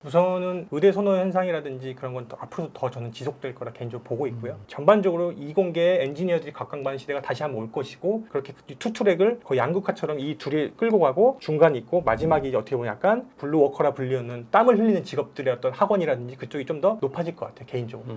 우선은 의대 선호 현상이라든지 그런 건 앞으로도 더 저는 지속될 거라 개인적으로 보고 있고요. 전반적으로 이공계 엔지니어들이 각광받는 시대가 다시 한번 올 것이고, 그렇게 투트랙을 거의 양극화처럼 이 둘이 끌고 가고, 중간이 있고 마지막이 어떻게 보면 약간 블루워커라 불리는 땀을 흘리는 직업들의 어떤 학원이라든지 그쪽이 좀 더 높아질 것 같아요, 개인적으로.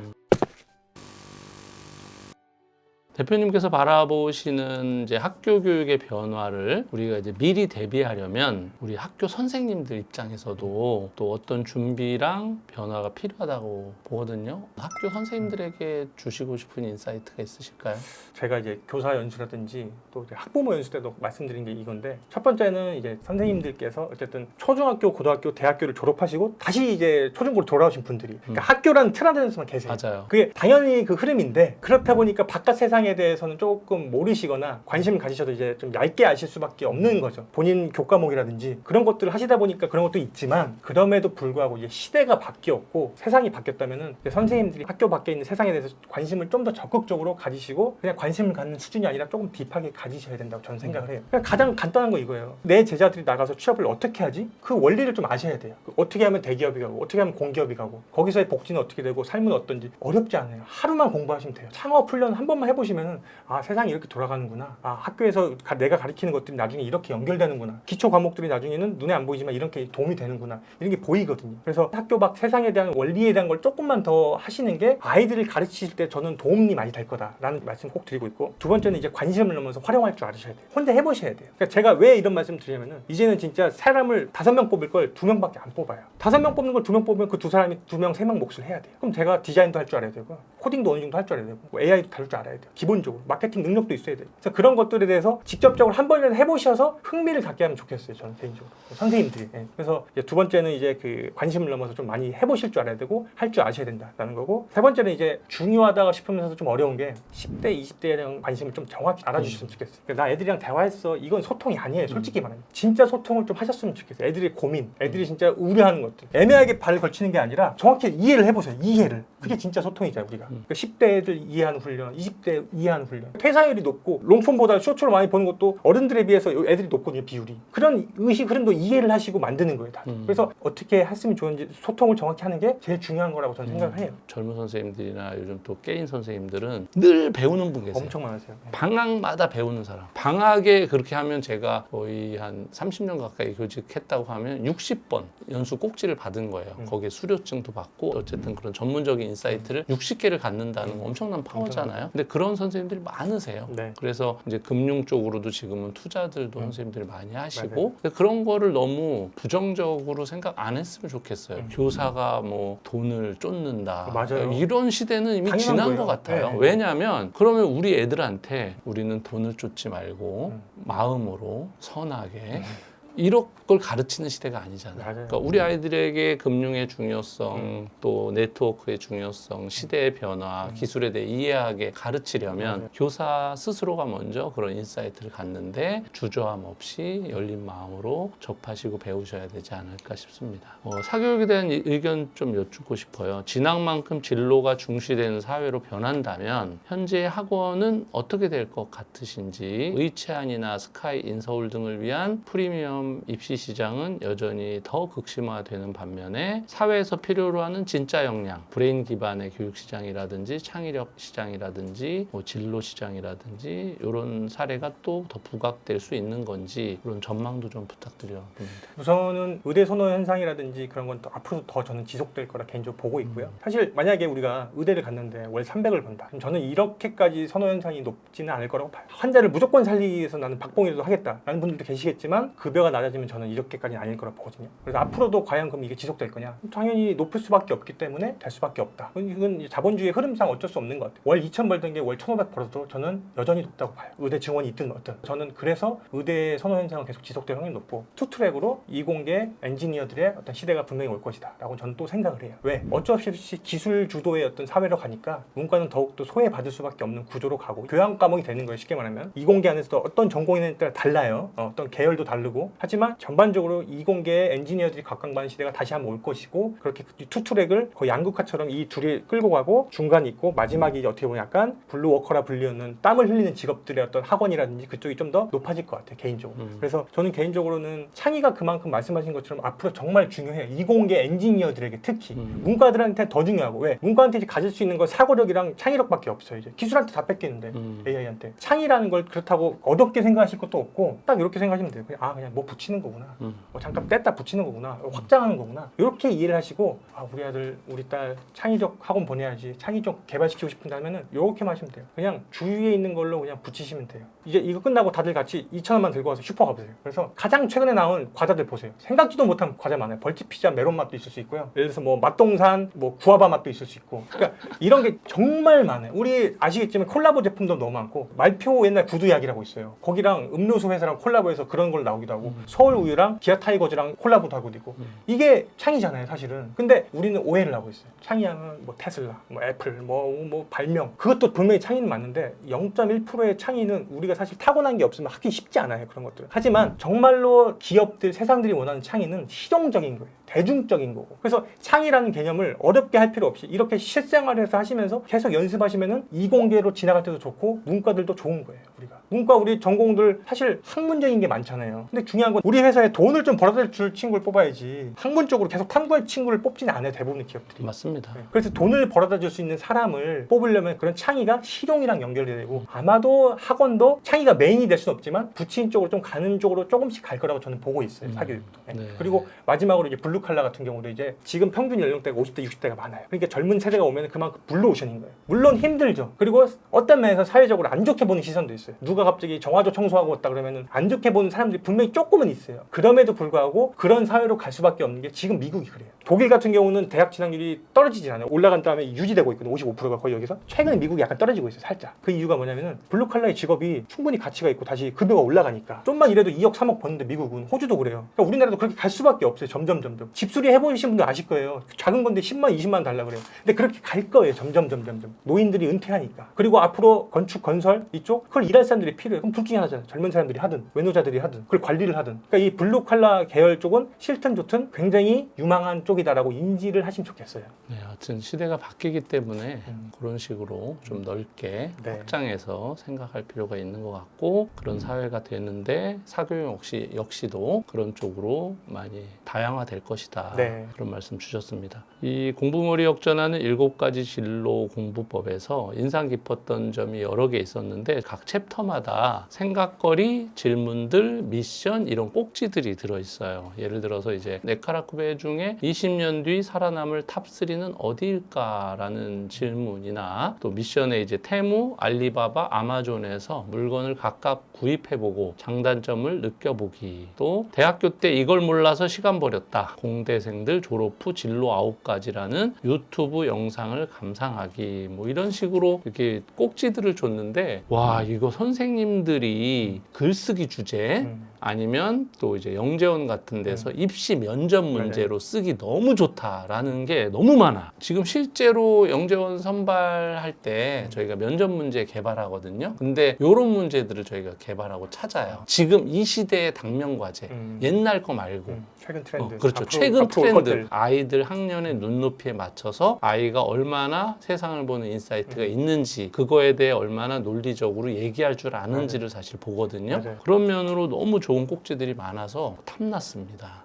대표님께서 바라보시는 이제 학교 교육의 변화를 우리가 이제 미리 대비하려면 우리 학교 선생님들 입장에서도 또 어떤 준비랑 변화가 필요하다고 보거든요. 학교 선생님들에게 주시고 싶은 인사이트가 있으실까요? 제가 이제 교사 연수라든지 또 이제 학부모 연수 때도 말씀드린 게 이건데, 첫 번째는 이제 선생님들께서 어쨌든 초중학교, 고등학교, 대학교를 졸업하시고 다시 이제 초중고로 돌아오신 분들이, 그러니까 학교라는 틀 안에서만 계세요. 맞아요. 그게 당연히 그 흐름인데, 그렇다 보니까 바깥 세상에 대해서는 조금 모르시거나 관심을 가지셔도 이제 좀 얇게 아실 수밖에 없는 거죠. 본인 교과목이라든지 그런 것들을 하시다 보니까 그런 것도 있지만, 그럼에도 불구하고 이제 시대가 바뀌었고 세상이 바뀌었다면은 이제 선생님들이 학교 밖에 있는 세상에 대해서 관심을 좀 더 적극적으로 가지시고, 그냥 관심을 갖는 수준이 아니라 조금 딥하게 가지셔야 된다고 저는 생각을 해요. 그냥 가장 간단한 거 이거예요. 내 제자들이 나가서 취업을 어떻게 하지? 그 원리를 좀 아셔야 돼요. 어떻게 하면 대기업이 가고, 어떻게 하면 공기업이 가고, 거기서의 복지는 어떻게 되고, 삶은 어떤지. 어렵지 않아요. 하루만 공부하시면 돼요. 창업 훈련 한 번만 해보시면은, 아, 세상이 이렇게 돌아가는구나. 아, 학교에서 내가 가르치는 것들이 나중에 이렇게 연결되는구나. 기초 과목들이 나중에는 눈에 안 보이지만 이렇게 도움이 되는구나. 이런 게 보이거든요. 그래서 학교 밖 세상에 대한 원리에 대한 걸 조금만 더 하시는 게 아이들을 가르치실 때 저는 도움이 많이 될 거다라는 말씀 꼭 드리고 있고, 두 번째는 이제 관심을 넘어서 활용할 줄 아셔야 돼요. 혼자 해보셔야 돼요. 그러니까 제가 왜 이런 말씀 드리냐면은, 이제는 진짜 사람을 5명 뽑을 걸 2명밖에 안 뽑아요. 5명 뽑는 걸 2명 뽑으면 그 두 사람이 2명, 3명 몫을 해야 돼요. 그럼 제가 디자인도 할 줄 알아야 되고, 코딩도 어느 정도 할 줄 알아야 되고, 뭐 AI도 다룰 줄 알아야 돼요. 기본적으로 마케팅 능력도 있어야 돼요. 그래서 그런 것들에 대해서 직접적으로 한 번이라도 해보셔서 흥미를 갖게 하면 좋겠어요, 저는 개인적으로. 선생님들이. 예. 그래서 이제 두 번째는 이제 그 관심을 넘어서 좀 많이 해보실 줄 알아야 되고, 할 줄 아셔야 된다라는 거고, 세 번째는 이제 중요하다고 싶으면서 좀 어려운 게, 10대, 20대에 대한 관심을 좀 정확히 알아주셨으면 좋겠어요. 그러니까 나 애들이랑 대화했어. 이건 소통이 아니에요, 솔직히 말하면. 진짜 소통을 좀 하셨으면 좋겠어요. 애들의 고민, 애들이 진짜 우려하는 것들. 애매하게 발을 걸치는 게 아니라 정확히 이해를 해보세요. 이해를. 그게 진짜 소통이잖아요, 우리가. 그러니까 10대 애들 이해하는 훈련, 20대 이해하는 훈련. 퇴사율이 높고 롱폼보다 쇼츠로 많이 보는 것도 어른들에 비해서 애들이 높거든요, 비율이. 그런 의식 흐름도 이해를 하시고 만드는 거예요, 다. 그래서 어떻게 했으면 좋은지 소통을 정확히 하는 게 제일 중요한 거라고 저는 생각을 해요. 젊은 선생님들이나 요즘 또 깨인 선생님들은 늘 배우는 분 계세요. 엄청 많으세요. 방학마다 배우는 사람. 방학에 그렇게 하면 제가 거의 한 30년 가까이 교직했다고 하면 60번 연수 꼭지를 받은 거예요. 거기에 수료증도 받고, 어쨌든 그런 전문적인 인사이트를 60개를 갖는다는 건 엄청난 파워잖아요. 근데 그런 선생님들이 많으세요. 네. 그래서 이제 금융 쪽으로도 지금은 투자들도 선생님들이 많이 하시고, 맞아요. 근데 그런 거를 너무 부정적으로 생각 안 했으면 좋겠어요. 교사가 뭐 돈을 쫓는다. 맞아요. 이런 시대는 이미 당연한 지난 거예요. 것 같아요. 네. 왜냐하면 그러면 우리 애들한테 우리는 돈을 쫓지 말고 마음으로 선하게 이런 걸 가르치는 시대가 아니잖아요. 맞아요. 그러니까 우리 아이들에게 금융의 중요성, 또 네트워크의 중요성, 시대의 변화, 기술에 대해 이해하게 가르치려면 맞아요. 교사 스스로가 먼저 그런 인사이트를 갖는데 주저함 없이 열린 마음으로 접하시고 배우셔야 되지 않을까 싶습니다. 사교육에 대한 의견 좀 여쭙고 싶어요. 진학만큼 진로가 중시되는 사회로 변한다면 현재 학원은 어떻게 될 것 같으신지, 의채안이나 스카이, 인서울 등을 위한 프리미엄 입시 시장은 여전히 더 극심화되는 반면에 사회에서 필요로 하는 진짜 역량, 브레인 기반의 교육 시장이라든지 창의력 시장이라든지 뭐 진로 시장이라든지 이런 사례가 또 더 부각될 수 있는 건지, 그런 전망도 좀 부탁드려 봅니다. 우선은 의대 선호 현상이라든지 그런 건 또 앞으로도 더 저는 지속될 거라 개인적으로 보고 있고요. 사실 만약에 우리가 의대를 갔는데 월 300을 번다. 그럼 저는 이렇게까지 선호 현상이 높지는 않을 거라고 봐요. 환자를 무조건 살리기 위해서 나는 박봉이라도 하겠다라는 분들도 계시겠지만, 급여가 낮아지면 저는 이렇게까지는 아닐 거라고 보거든요. 그래서 앞으로도 과연 그럼 이게 지속될 거냐? 당연히 높을 수밖에 없기 때문에 될 수밖에 없다. 이건 자본주의 흐름상 어쩔 수 없는 것 같아요. 월 2,000 벌던 게 월 1,500 벌어도 저는 여전히 높다고 봐요. 의대 증원이 있든 어떤. 저는 그래서 의대 선호 현상은 계속 지속될 확률이 높고, 투트랙으로 이공계 엔지니어들의 어떤 시대가 분명히 올 것이다 라고 저는 또 생각을 해요. 왜? 어쩔 수 없이 기술 주도의 어떤 사회로 가니까 문과는 더욱더 소외받을 수밖에 없는 구조로 가고, 교양 과목이 되는 거예요. 쉽게 말하면 이공계 안에서도 어떤 전공에 따라 달라요. 어떤 계열도 다르고 하지만 전반적으로 이공계 엔지니어들이 각광받는 시대가 다시 한번 올 것이고 그렇게 투트랙을 거의 양극화처럼 이 둘이 끌고 가고 중간이 있고 마지막이 어떻게 보면 약간 블루워커라 불리는 땀을 흘리는 직업들의 어떤 학원이라든지 그쪽이 좀 더 높아질 것 같아요 개인적으로. 그래서 저는 개인적으로는 창의가 그만큼 말씀하신 것처럼 앞으로 정말 중요해요. 이공계 엔지니어들에게 특히 문과들한테 더 중요하고 왜? 문과한테 이제 가질 수 있는 건 사고력이랑 창의력밖에 없어요. 이제 기술한테 다 뺏기는데 AI한테 창의라는 걸 그렇다고 어렵게 생각하실 것도 없고 딱 이렇게 생각하시면 돼요. 그냥 뭐 붙이는 거구나. 뭐 잠깐 뗐다 붙이는 거구나. 확장하는 거구나. 이렇게 이해를 하시고 우리 아들 우리 딸 창의적 학원 보내야지 창의적 개발시키고 싶은다면은 이렇게만 하시면 돼요. 그냥 주위에 있는 걸로 그냥 붙이시면 돼요. 이제 이거 끝나고 다들 같이 2,000원만 들고 와서 슈퍼 가보세요. 그래서 가장 최근에 나온 과자들 보세요. 생각지도 못한 과자 많아요. 벌집 피자 메론 맛도 있을 수 있고요. 예를 들어서 뭐 맛동산 뭐 구아바 맛도 있을 수 있고. 그러니까 이런 게 정말 많아요. 우리 아시겠지만 콜라보 제품도 너무 많고 말표 옛날 구두 이야기라고 있어요. 거기랑 음료수 회사랑 콜라보해서 그런 걸 나오기도 하고 서울 우유랑 기아 타이거즈랑 콜라보도 하고 있고 이게 창의잖아요, 사실은. 근데 우리는 오해를 하고 있어요. 창의하면 뭐 테슬라, 뭐 애플, 뭐 발명. 그것도 분명히 창의는 맞는데 0.1%의 창의는 우리가 사실 타고난 게 없으면 하기 쉽지 않아요, 그런 것들은. 하지만 정말로 기업들, 세상들이 원하는 창의는 실용적인 거예요. 대중적인 거고. 그래서 창의라는 개념을 어렵게 할 필요 없이 이렇게 실생활에서 하시면서 계속 연습하시면은 이공계로 지나갈 때도 좋고 문과들도 좋은 거예요, 우리가. 문과 우리 전공들 사실 학문적인 게 많잖아요. 근데 중요한 건 우리 회사에 돈을 좀 벌어다 줄 친구를 뽑아야지 학문 쪽으로 계속 탐구할 친구를 뽑지는 않아요, 대부분의 기업들이. 맞습니다. 네. 그래서 돈을 벌어다 줄 수 있는 사람을 뽑으려면 그런 창의가 실용이랑 연결돼야 되고 아마도 학원도 창의가 메인이 될 수는 없지만 부친 쪽으로 좀 가는 쪽으로 조금씩 갈 거라고 저는 보고 있어요, 사교육도. 네. 네. 그리고 마지막으로 이제 블루칼라 같은 경우도 이제 지금 평균 연령대가 50대, 60대가 많아요. 그러니까 젊은 세대가 오면 그만큼 블루오션인 거예요. 물론 힘들죠. 그리고 어떤 면에서 사회적으로 안 좋게 보는 시선도 있어요. 누가 갑자기 정화조 청소하고 왔다 그러면은 안 좋게 보는 사람들이 분명히 조금은 있어요. 그럼에도 불구하고 그런 사회로 갈 수밖에 없는 게 지금 미국이 그래요. 독일 같은 경우는 대학 진학률이 떨어지지 않아요. 올라간 다음에 유지되고 있거든요. 55%가 거의 여기서. 최근에 미국이 약간 떨어지고 있어요, 살짝. 그 이유가 뭐냐면은 블루칼라의 직업이 충분히 가치가 있고 다시 급여가 올라가니까 좀만 일해도 2억, 3억 버는데 미국은, 호주도 그래요. 그러니까 우리나라도 그렇게 갈 수밖에 없어요. 점점. 집수리 해보신 분들 아실 거예요. 작은 건데 10만, 20만 달라 그래요. 근데 그렇게 갈 거예요. 점점. 노인들이 은퇴하니까. 그리고 앞으로 건축, 건설 이쪽 그걸 일할 사람들이 필요해요. 그럼 둘 중에 하나잖아요. 젊은 사람들이 하든 외노자들이 하든 그걸 관리를 하든. 그러니까 이 블루칼라 계열 쪽은 싫든 좋든 굉장히 유망한 쪽이다라고 인지를 하시면 좋겠어요. 네, 하여튼 시대가 바뀌기 때문에 그런 식으로 좀 넓게 네. 확장해서 생각할 필요가 있는 것 같고 그런 사회가 되는데 사교육 역시도 그런 쪽으로 많이 다양화될 것이다. 네. 그런 말씀 주셨습니다. 이 공부머리 역전하는 7가지 진로 공부법에서 인상 깊었던 점이 여러 개 있었는데 각 챕터마다 생각거리, 질문들, 미션 이런 꼭지들이 들어있어요. 예를 들어서 이제 네카라쿠베 중에 20년 뒤 살아남을 탑3는 어디일까라는 질문이나 또 미션에 이제 테무, 알리바바, 아마존에서 물건을 각각 구입해보고 장단점을 느껴보기. 또 대학교 때 이걸 몰라서 시간 버렸다. 공대생들 졸업 후 진로 9가지라는 유튜브 영상을 감상하기. 뭐 이런 식으로 이렇게 꼭지들을 줬는데 와 이거 선생님들이 글쓰기 주제 아니면 또 이제 영재원 같은 데서 입시 면접 문제로 쓰기 너무 좋다라는 게 너무 많아. 지금 실제로 영재원 선발할 때 저희가 면접 문제 개발하거든요. 근데 이런 문제들을 저희가 개발하고 찾아요. 지금 이 시대의 당면 과제, 옛날 거 말고. 최근 트렌드. 그렇죠. 앞으로 최근 트렌드. 것들. 아이들 학년의 눈높이에 맞춰서 아이가 얼마나 세상을 보는 인사이트가 있는지 그거에 대해 얼마나 논리적으로 얘기할 줄 아는지를 사실 보거든요. 맞아요. 그런 면으로 너무 좋은 꼭지들이 많아서 탐났습니다.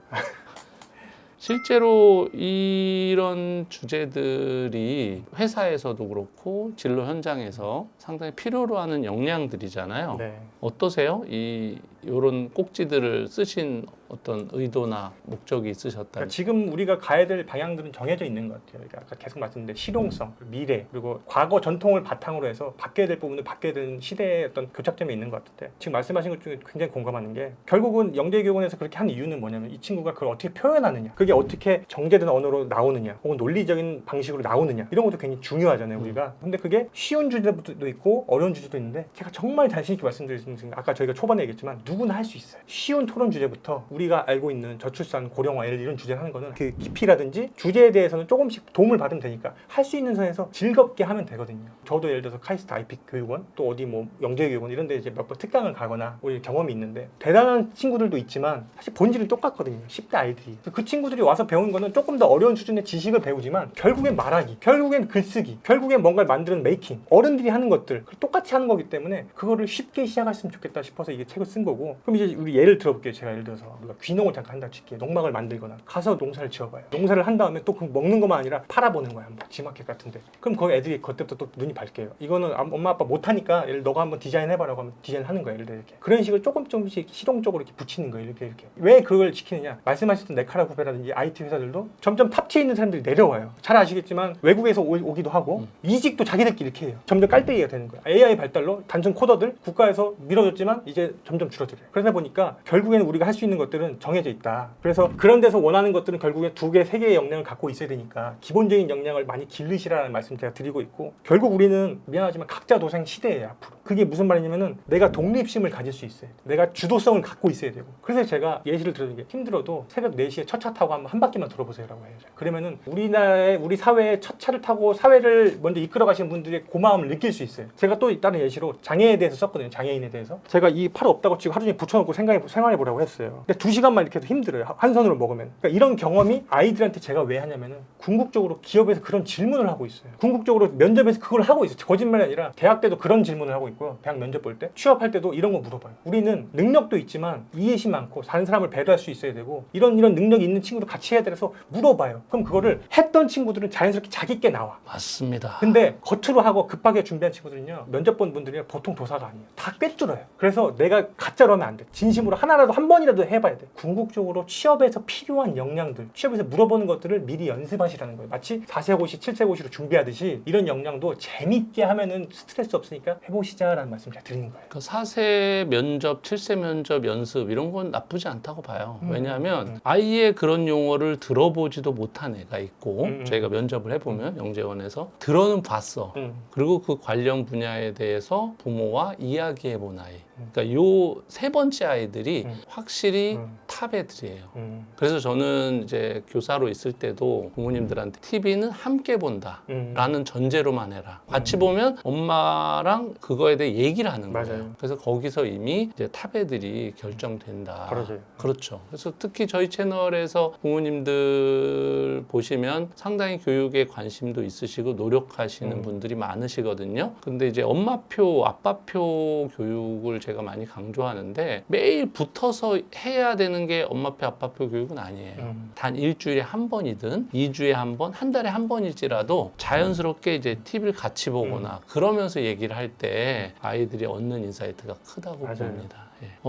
실제로 이런 주제들이 회사에서도 그렇고 진로 현장에서 상당히 필요로 하는 역량들이잖아요. 네. 어떠세요? 이런 꼭지들을 쓰신 어떤 의도나 목적이 있으셨다면? 그러니까 지금 우리가 가야 될 방향들은 정해져 있는 것 같아요. 그러니까 아까 계속 말씀드린 실용성, 미래, 그리고 과거 전통을 바탕으로 해서 바뀌어야 될 부분을 바뀌어야 되는 시대의 어떤 교착점이 있는 것 같은데 지금 말씀하신 것 중에 굉장히 공감하는 게 결국은 영재교원에서 그렇게 한 이유는 뭐냐면 이 친구가 그걸 어떻게 표현하느냐, 그게 어떻게 정제된 언어로 나오느냐, 혹은 논리적인 방식으로 나오느냐 이런 것도 굉장히 중요하잖아요, 우리가. 근데 그게 쉬운 주제도 있고 어려운 주제도 있는데 제가 정말 자신 있게 말씀드릴 수 있는 게 아까 저희가 초반에 얘기했지만 누구나 할 수 있어요. 쉬운 토론 주제부터 우리가 알고 있는 저출산, 고령화 이런 주제를 하는 거는 그 깊이라든지 주제에 대해서는 조금씩 도움을 받으면 되니까 할 수 있는 선에서 즐겁게 하면 되거든요. 저도 예를 들어서 카이스트 IP 교육원 또 어디 뭐 영재교육원 이런 데 이제 몇 번 특강을 가거나 우리 경험이 있는데 대단한 친구들도 있지만 사실 본질은 똑같거든요. 10대 아이들이. 그 친구들이 와서 배운 거는 조금 더 어려운 수준의 지식을 배우지만 결국엔 말하기, 결국엔 글쓰기, 결국엔 뭔가를 만드는 메이킹, 어른들이 하는 것들 똑같이 하는 거기 때문에 그거를 쉽게 시작했으면 좋겠다 싶어서 이게 책을 쓴 거고. 그럼 이제 우리 예를 들어볼게요. 제가 예를 들어서 우리가 귀농을 잠깐 한다 칠게요. 농막을 만들거나 가서 농사를 지어봐요. 농사를 한 다음에 또 그 먹는 것만 아니라 팔아보는 거야. 뭐 지마켓 같은데. 그럼 거기 애들이 그때부터 또 눈이 밝게요. 이거는 엄마 아빠 못하니까 예를 너가 한번 디자인 해봐라고 하면 디자인하는 거야. 예를 들어 이렇게. 그런 식으로 조금씩 실용적으로 이렇게 붙이는 거예요. 이렇게. 왜 그걸 지키느냐? 말씀하셨던 네카라 후배라든지 IT 회사들도 점점 탑치에 있는 사람들이 내려와요. 잘 아시겠지만 외국에서 오기도 하고 이직도 자기들끼리 이렇게 해요. 점점 깔때기가 되는 거예요. AI 발달로 단순 코더들 국가에서 밀어줬지만 이제 점점 줄어들어요. 그러다 보니까 결국에는 우리가 할 수 있는 것들은 정해져 있다. 그래서 그런 데서 원하는 것들은 결국에 2개, 3개의 역량을 갖고 있어야 되니까 기본적인 역량을 많이 기르시라는 말씀 제가 드리고 있고, 결국 우리는 미안하지만 각자 도생 시대예요. 앞으로. 그게 무슨 말이냐면은 내가 독립심을 가질 수 있어야 돼. 내가 주도성을 갖고 있어야 되고. 그래서 제가 예시를 들어준 게 힘들어도 새벽 4시에 첫 차 타고 한 바퀴만 돌아보세요라고 해요. 그러면은 우리 사회의 첫 차를 타고 사회를 먼저 이끌어 가시는 분들의 고마움을 느낄 수 있어요. 제가 또 다른 예시로 장애에 대해서 썼거든요. 장애인에 대해서. 제가 이 팔 없다고 치고 하루 종일 붙여놓고 생활해 보라고 했어요. 근데 2시간만 이렇게 해도 힘들어요. 한 손으로 먹으면. 그러니까 이런 경험이 아이들한테 제가 왜 하냐면은 궁극적으로 기업에서 그런 질문을 하고 있어요. 궁극적으로 면접에서 그걸 하고 있어요. 거짓말이 아니라 대학 때도 그런 질문을 하고 있고요. 대학 면접 볼 때 취업할 때도 이런 거 물어봐요. 우리는 능력도 있지만 이해심 많고 다른 사람을 배려할 수 있어야 되고 이런 능력이 있는 친구도 같이 해야 돼서 물어봐요. 그럼 그거를 했던 친구들은 자연스럽게 자기께 나와. 맞습니다. 근데 겉으로 하고 급하게 준비한 친구들은요, 면접 본 분들이 보통 도사가 아니에요. 다 꿰뚫어요. 그래서 내가 가짜로 하면 안 돼. 진심으로 하나라도 한 번이라도 해봐야 돼. 궁극적으로 취업에서 필요한 역량들, 취업에서 물어보는 것들을 미리 연습하시라는 거예요. 마치 4세고시, 7세고시로 준비하듯이 이런 역량도 재밌게 하면은 스트레스 없으니까 해보시자라는 말씀 제가 드리는 거예요. 그 4세 면접, 7세 면접 연습 이런 건 나쁘지 않다고 봐요. 왜냐하면 아예 그런 용어를 들어보지도 못한 애가 있고 저희가 면접을 해보면 영재원에서 들어는 봤어. 그리고 그 관련 분야에 대해서 부모와 이야기해본 아이. 그러니까 요 3번째 아이들이 확실히 탑 애들이에요. 그래서 저는 이제 교사로 있을 때도 부모님들한테 TV는 함께 본다 라는 전제로만 해라. 같이 보면 엄마랑 그거에 대해 얘기를 하는 거예요. 맞아요. 그래서 거기서 이미 이제 탑 애들이 결정된다. 그러죠. 그렇죠. 그래서 특히 저희 채널에서 부모님들 보시면 상당히 교육에 관심도 있으시고 노력하시는 분들이 많으시거든요. 근데 이제 엄마표, 아빠표 교육을 제가 많이 강조하는데 매일 붙어서 해야 되는 게 엄마표, 아빠표 교육은 아니에요. 단 일주일에 한 번이든 2주에 한 번, 한 달에 한 번일지라도 자연스럽게 이제 TV를 같이 보거나 그러면서 얘기를 할 때 아이들이 얻는 인사이트가 크다고 맞아요. 봅니다.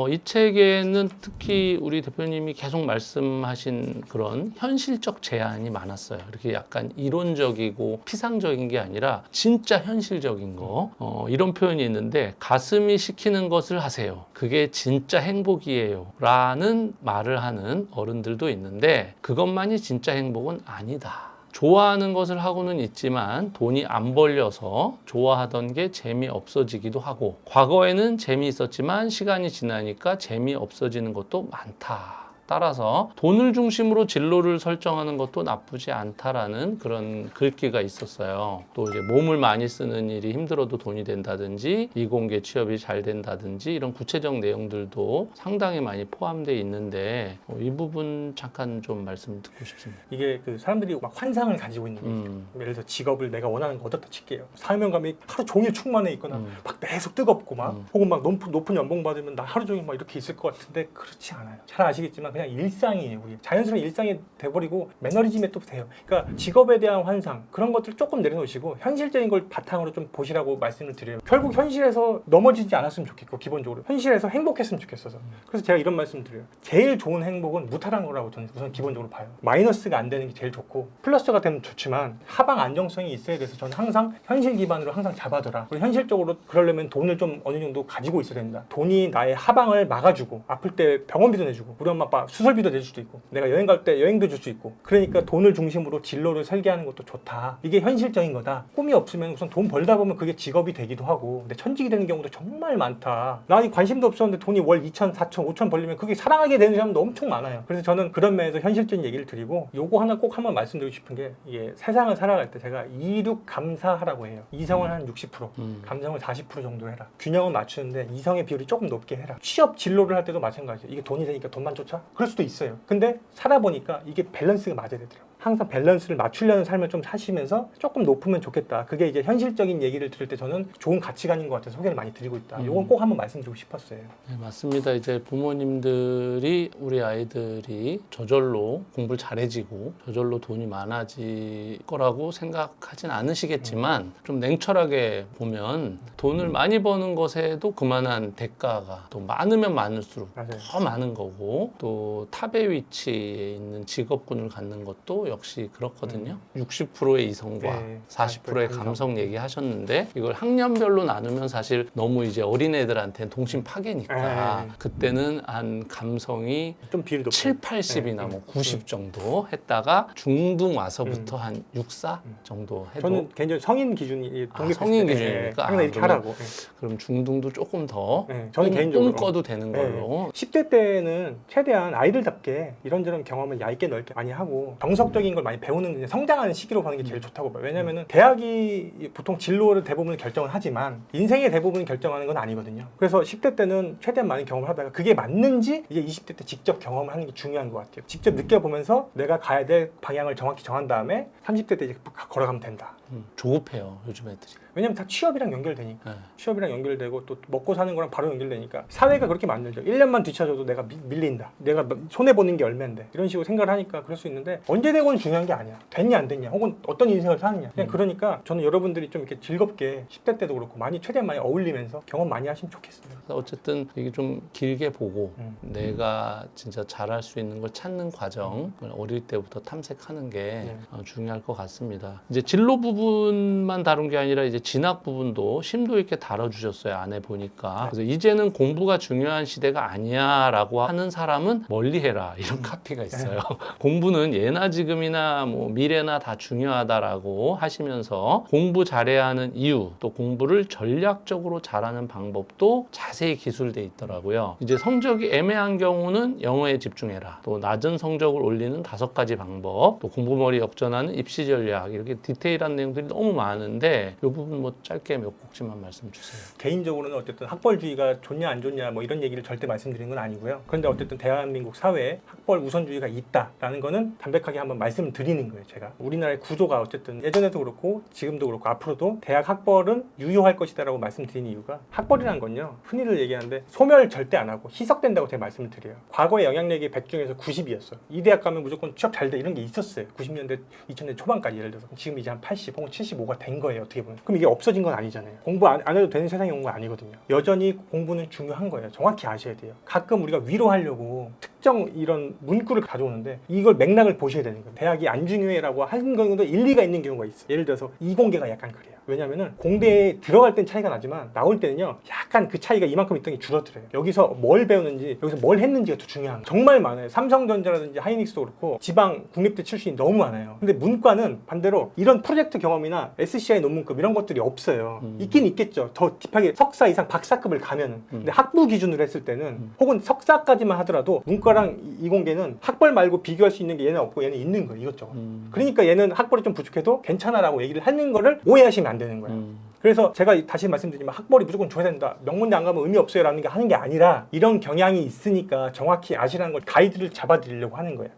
이 책에는 특히 우리 대표님이 계속 말씀하신 그런 현실적 제안이 많았어요. 이렇게 약간 이론적이고 피상적인 게 아니라 진짜 현실적인 거. 이런 표현이 있는데 가슴이 시키는 것을 하세요. 그게 진짜 행복이에요. 라는 말을 하는 어른들도 있는데 그것만이 진짜 행복은 아니다. 좋아하는 것을 하고는 있지만 돈이 안 벌려서 좋아하던 게 재미없어지기도 하고 과거에는 재미있었지만 시간이 지나니까 재미없어지는 것도 많다. 따라서 돈을 중심으로 진로를 설정하는 것도 나쁘지 않다라는 그런 글귀가 있었어요. 또 이제 몸을 많이 쓰는 일이 힘들어도 돈이 된다든지 이공계 취업이 잘 된다든지 이런 구체적 내용들도 상당히 많이 포함되어 있는데 이 부분 잠깐 좀 말씀 듣고 싶습니다. 이게 그 사람들이 막 환상을 가지고 있는 게 예를 들어서 직업을 내가 원하는 거 얻었다 칠게요. 사명감이 하루 종일 충만해 있거나 막 계속 뜨겁고 막 혹은 막 높은 연봉 받으면 나 하루 종일 막 이렇게 있을 것 같은데 그렇지 않아요. 잘 아시겠지만 그냥 일상이에요. 우리 자연스러운 일상이 돼버리고 매너리즘에 또 돼요. 그러니까 직업에 대한 환상 그런 것들 조금 내려놓으시고 현실적인 걸 바탕으로 좀 보시라고 말씀을 드려요. 결국 현실에서 넘어지지 않았으면 좋겠고 기본적으로 현실에서 행복했으면 좋겠어서 그래서 제가 이런 말씀 드려요. 제일 좋은 행복은 무탈한 거라고 저는 우선 기본적으로 봐요. 마이너스가 안 되는 게 제일 좋고 플러스가 되면 좋지만 하방 안정성이 있어야 돼서 저는 항상 현실 기반으로 항상 잡아둬라. 그리고 현실적으로 그러려면 돈을 좀 어느 정도 가지고 있어야 된다. 돈이 나의 하방을 막아주고 아플 때 병원비도 내주고 우리 엄마 아빠 수설비도 낼 수도 있고 내가 여행 갈 때 여행도 줄 수 있고 그러니까 돈을 중심으로 진로를 설계하는 것도 좋다. 이게 현실적인 거다. 꿈이 없으면 우선 돈 벌다 보면 그게 직업이 되기도 하고 근데 천직이 되는 경우도 정말 많다. 나 관심도 없었는데 돈이 월 2천, 4천, 5천 벌리면 그게 사랑하게 되는 사람도 엄청 많아요. 그래서 저는 그런 면에서 현실적인 얘기를 드리고 요거 하나 꼭 한번 말씀드리고 싶은 게 이게 세상을 살아갈 때 제가 이륙 감사하라고 해요. 이성을 한 60%, 감성을 40% 정도 해라. 균형을 맞추는데 이성의 비율이 조금 높게 해라. 취업 진로를 할 때도 마찬가지예요. 이게 돈이 되니까 돈만 쫓아? 그럴 수도 있어요. 근데 살아보니까 이게 밸런스가 맞아야 되더라고요. 항상 밸런스를 맞추려는 삶을 좀 사시면서 조금 높으면 좋겠다. 그게 이제 현실적인 얘기를 들을 때 저는 좋은 가치관인 것 같아서 소개를 많이 드리고 있다. 이건 꼭 한번 말씀드리고 싶었어요. 네, 맞습니다. 이제 부모님들이 우리 아이들이 저절로 공부를 잘해지고 저절로 돈이 많아질 거라고 생각하진 않으시겠지만 좀 냉철하게 보면 돈을 많이 버는 것에도 그만한 대가가 또 많으면 많을수록 맞아요. 더 많은 거고 또 탑의 위치에 있는 직업군을 갖는 것도 역시 그렇거든요. 60%의 이성과 네, 40%의 감성 얘기하셨는데 이걸 학년별로 나누면 사실 너무 이제 어린애들한테는 동심 파괴니까 네. 그때는 한 감성이 좀 비율이 높아요. 7, 80이나 뭐 90 정도 했다가 중등 와서부터 한 6, 4 정도 해도 저는 개인적으로 성인 기준이 독립했을 성인 때, 기준이니까. 항상 이렇게 그러면 하라고. 그럼 중등도 조금 더 저는 개인적으로 꿈꿔도 되는 걸로 10대 때는 최대한 아이들답게 이런저런 경험을 얇게 넓게 많이 하고 정석적인 걸 많이 배우는 이제 성장하는 시기로 가는 게 제일 좋다고 봐요. 왜냐면은 대학이 보통 진로를 대부분 결정을 하지만 인생의 대부분 결정하는 건 아니거든요. 그래서 10대 때는 최대한 많은 경험을 하다가 그게 맞는지 이제 20대 때 직접 경험을 하는 게 중요한 것 같아요. 직접 느껴보면서 내가 가야 될 방향을 정확히 정한 다음에 30대 때 이제 걸어가면 된다. 조급해요 요즘 애들이. 왜냐면 다 취업이랑 연결되니까. 네. 취업이랑 연결되고 또 먹고 사는 거랑 바로 연결되니까 사회가 그렇게 만들죠. 1년만 뒤쳐져도 내가 밀린다. 내가 손해보는 게 얼마인데. 이런 식으로 생각을 하니까 그럴 수 있는데 언제 되고는 중요한 게 아니야. 됐냐 안 됐냐 혹은 어떤 인생을 사느냐. 그냥 그러니까 저는 여러분들이 좀 이렇게 즐겁게 10대 때도 그렇고 최대한 많이 어울리면서 경험 많이 하시면 좋겠어요. 어쨌든 이게 좀 길게 보고 내가 진짜 잘할 수 있는 걸 찾는 과정을 어릴 때부터 탐색하는 게 중요할 것 같습니다. 이제 진로 부분만 다룬 게 아니라 이제 진학 부분도 심도 있게 다뤄주셨어요. 안에 보니까. 그래서 이제는 공부가 중요한 시대가 아니야라고 하는 사람은 멀리해라 이런 카피가 있어요. 공부는 예나 지금이나 뭐 미래나 다 중요하다라고 하시면서 공부 잘해야 하는 이유 또 공부를 전략적으로 잘하는 방법도 자세히 기술돼 있더라고요. 이제 성적이 애매한 경우는 영어에 집중해라. 또 낮은 성적을 올리는 5가지 방법, 또 공부머리 역전하는 입시 전략 이렇게 디테일한 내용들이 너무 많은데 이 부분 뭐 짧게 몇 곡지만 말씀 주세요. 개인적으로는 어쨌든 학벌주의가 좋냐 안 좋냐 뭐 이런 얘기를 절대 말씀드리는 건 아니고요. 그런데 어쨌든 대한민국 사회에 학벌 우선주의가 있다라는 거는 담백하게 한번 말씀을 드리는 거예요. 제가 우리나라의 구조가 어쨌든 예전에도 그렇고 지금도 그렇고 앞으로도 대학 학벌은 유효할 것이다라고 말씀드리는 이유가 학벌이라는 건요. 흔히들 얘기하는데 소멸 절대 안 하고 희석된다고 제가 말씀을 드려요. 과거에 영향력이 100 중에서 90이었어요. 이 대학 가면 무조건 취업 잘 돼 이런 게 있었어요. 90년대 2000년대 초반까지 예를 들어서 지금 이제 한 80 혹은 75가 된 거예요. 어떻게 보면. 그럼 이게 없어진 건 아니잖아요. 공부 안 해도 되는 세상이 온 거 아니거든요. 여전히 공부는 중요한 거예요. 정확히 아셔야 돼요. 가끔 우리가 위로하려고 특정 이런 문구를 가져오는데 이걸 맥락을 보셔야 되는 거예요. 대학이 안 중요해라고 하는 경우도 일리가 있는 경우가 있어요. 예를 들어서 이공계가 약간 그래요. 왜냐면은 공대에 들어갈 땐 차이가 나지만 나올 때는요 약간 그 차이가 이만큼 있던 게 줄어들어요. 여기서 뭘 배우는지 여기서 뭘 했는지가 더 중요한 거예요. 정말 많아요. 삼성전자라든지 하이닉스도 그렇고 지방 국립대 출신이 너무 많아요. 근데 문과는 반대로 이런 프로젝트 경험이나 SCI 논문급 이런 것들이 없어요. 있긴 있겠죠. 더 딥하게 석사 이상 박사급을 가면은. 근데 학부 기준으로 했을 때는 혹은 석사까지만 하더라도 문과랑 이공계는 학벌 말고 비교할 수 있는 게 얘는 없고 얘는 있는 거예요. 이것저것. 그러니까 얘는 학벌이 좀 부족해도 괜찮아라고 얘기를 하는 거를 오해하시면 안 되는 거예요. 그래서 제가 다시 말씀드리지만 학벌이 무조건 줘야 된다. 명문대 안 가면 의미 없어요 라는 게 하는 게 아니라 이런 경향이 있으니까 정확히 아시라는 걸 가이드를 잡아드리려고 하는 거예요.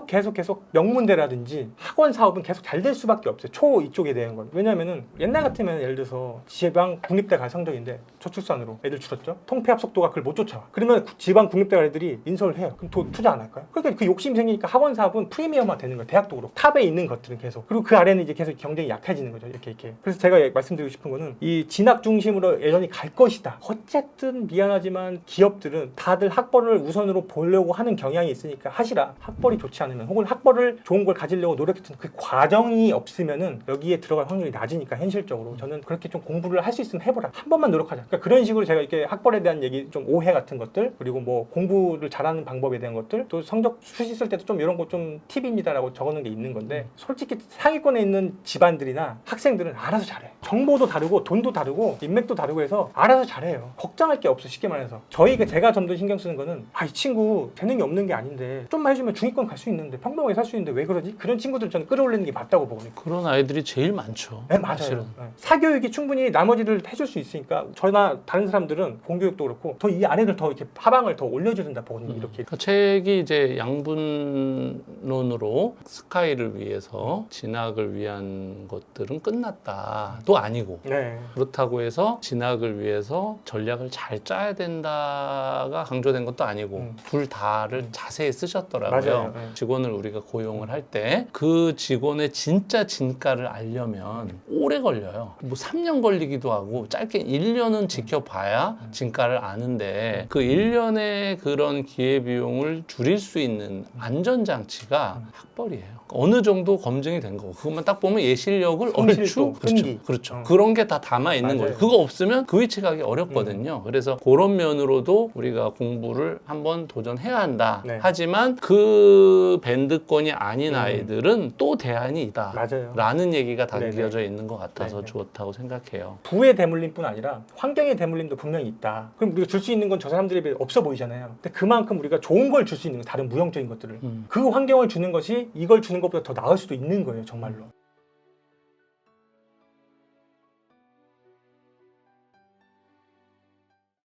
계속 명문대라든지 학원 사업은 계속 잘 될 수밖에 없어요. 초 이쪽에 대한 건. 왜냐면은 옛날 같으면 예를 들어서 지방 국립대 갈 성적인데 저출산으로 애들 줄었죠. 통폐합 속도가 그걸 못 쫓아와. 그러면 지방 국립대 갈 애들이 인서울 해요. 그럼 투자 안 할까요? 그러니까 그 욕심 생기니까 학원 사업은 프리미엄화 되는 거예요. 대학도 그렇고 탑에 있는 것들은 계속. 그리고 그 아래는 이제 계속 경쟁이 약해지는 거죠. 이렇게. 그래서 제가 말씀드리고 싶은 싶은 거는 이 진학 중심으로 여전히 갈 것이다. 어쨌든 미안하지만 기업들은 다들 학벌을 우선으로 보려고 하는 경향이 있으니까 하시라. 학벌이 좋지 않으면 혹은 학벌을 좋은 걸 가지려고 노력했던 그 과정이 없으면은 여기에 들어갈 확률이 낮으니까 현실적으로 저는 그렇게 좀 공부를 할 수 있으면 해보라. 한 번만 노력하자. 그러니까 그런 식으로 제가 이렇게 학벌에 대한 얘기 좀 오해 같은 것들 그리고 뭐 공부를 잘하는 방법에 대한 것들 또 성적 수시 쓸 때도 좀 이런 거 좀 팁입니다라고 적어놓은 게 있는 건데 솔직히 상위권에 있는 집안들이나 학생들은 알아서 잘해. 정보도 다르고 돈도 다르고 인맥도 다르고 해서 알아서 잘해요. 걱정할 게 없어. 쉽게 말해서 제가 좀 더 신경 쓰는 거는 이 친구 재능이 없는 게 아닌데 좀만 해주면 중위권 갈 수 있는데 평범하게 살 수 있는데 왜 그러지? 그런 친구들 저는 끌어올리는 게 맞다고 보거든요. 그런 아이들이 제일 많죠. 네, 맞아요. 사실은. 네. 사교육이 충분히 나머지를 해줄 수 있으니까 저나 다른 사람들은 공교육도 그렇고 더 이 아래를 더 이렇게 하방을 더 올려줘야 된다 보거든요. 이렇게. 그러니까 책이 이제 양분론으로 스카이를 위해서 진학을 위한 것들은 끝났다도 아니고 네. 그렇다고 해서 진학을 위해서 전략을 잘 짜야 된다가 강조된 것도 아니고 둘 다를 자세히 쓰셨더라고요. 맞아요. 네. 직원을 우리가 고용을 할 때 그 직원의 진짜 진가를 알려면 오래 걸려요. 뭐 3년 걸리기도 하고 짧게 1년은 지켜봐야 진가를 아는데 그 1년의 그런 기회비용을 줄일 수 있는 안전장치가 학벌이에요. 어느 정도 검증이 된 거고 그것만 딱 보면 예실력을 성실도, 얼추 끈기. 그렇죠. 그런 게 다 담아 있는 맞아요. 거죠. 그거 없으면 그 위치 가기 어렵거든요. 그래서 그런 면으로도 우리가 공부를 한번 도전해야 한다. 네. 하지만 그 밴드권이 아닌 아이들은 또 대안이 있다. 맞아요. 라는 얘기가 네네. 담겨져 있는 것 같아서 네네. 좋다고 생각해요. 부의 대물림뿐 아니라 환경의 대물림도 분명히 있다. 그럼 우리가 줄 수 있는 건 저 사람들에 비해 없어 보이잖아요. 근데 그만큼 우리가 좋은 걸 줄 수 있는 거, 다른 무형적인 것들을 그 환경을 주는 것이 이걸 주는 것보다 더 나을 수도 있는 거예요, 정말로.